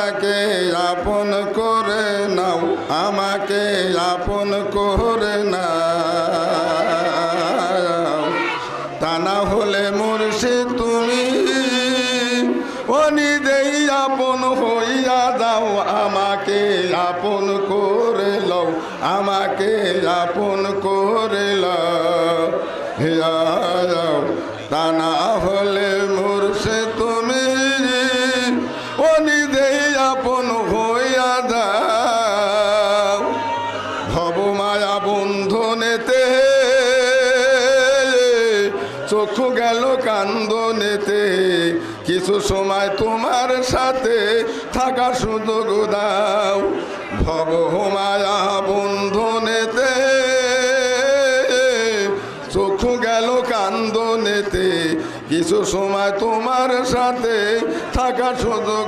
আমাকে আপন করে নাও, আমাকে আপন করে নাও। তা না হলে মুর্শিদ তুমি অনিদেই আপন হইয়া দাও, আমাকে আপন করে লও, আমাকে আপন করে লও। তা না হলে মুর্শিদ তুমি অনিদেই আপন হইয়া দাও। ভবমায়া বন্ধনেতে চক্ষু গেল কান্দনেতে, কিছু সময় তোমার সাথে থাকা সুযোগ দাও। ভবমায়া বন্ধনেতে চক্ষু গেল কান্দনেতে, কিছু সময় তোমার সাথে থাকা সুযোগ